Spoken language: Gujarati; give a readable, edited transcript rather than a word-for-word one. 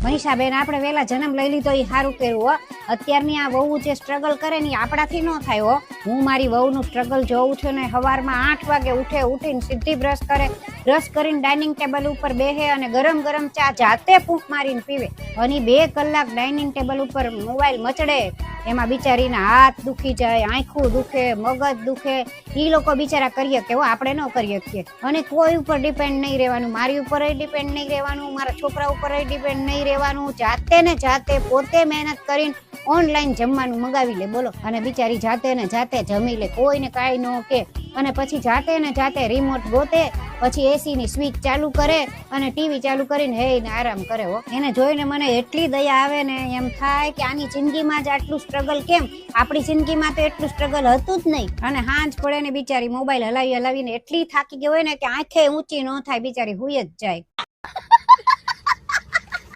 મનીષાબેન, આપણે વેલા જન્મ લઈ લીધો એ સારું કર્યું હો. અત્યારની આ વહુ જે સ્ટ્રગલ કરે ને આપણાથી ન થાય હો. હું મારી વહુનું સ્ટ્રગલ જોઉં છું ને, સવારમાં 8 વાગે ઉઠીને સીધી બ્રશ કરે, બ્રશ કરીને ડાઇનિંગ ટેબલ ઉપર બેસે અને ગરમ ગરમ ચા જાતે ફૂંક મારીને પીવે. અને 2 કલાક ડાઇનિંગ ટેબલ ઉપર મોબાઈલ મચડે, એમાં બિચારીના હાથ દુખી જાય, આંખું દુખે, મગજ દુખે. ઈ લોકો બિચારા કરીએ કે આપણે ન કરીએ છીએ. અને કોઈ ઉપર ડિપેન્ડ નહીં રહેવાનું, મારી ઉપર ડિપેન્ડ નહીં રહેવાનું, મારા છોકરા ઉપર ડિપેન્ડ નહીં રહેવાનું. જાતે ને જાતે પોતે મહેનત કરીને ઓનલાઈન જમવાનું મંગાવી લે, બોલો. અને બિચારી જાતે ને જાતે જમી લે, કોઈને કાંઈ ન કે. અને પછી જાતે ને જાતે રિમોટ ગોતે, પછી એસી ની સ્વિચ ચાલુ કરે અને ટીવી ચાલુ કરીને હેઈને આરામ કરે હો. એને જોઈને મને એટલી દયા આવે ને, એમ થાય કે આની જિંદગીમાં જ આટલું સ્ટ્રગલ કેમ? આપણી જિંદગીમાં તો એટલું સ્ટ્રગલ હતું જ નહીં. અને હાંજ પડે ને બિચારી મોબાઈલ હલાવીને એટલી થાકી ગઈ હોય ને કે આંખે ઊંચી ન થાય, બિચારી હુઈ જ જાય.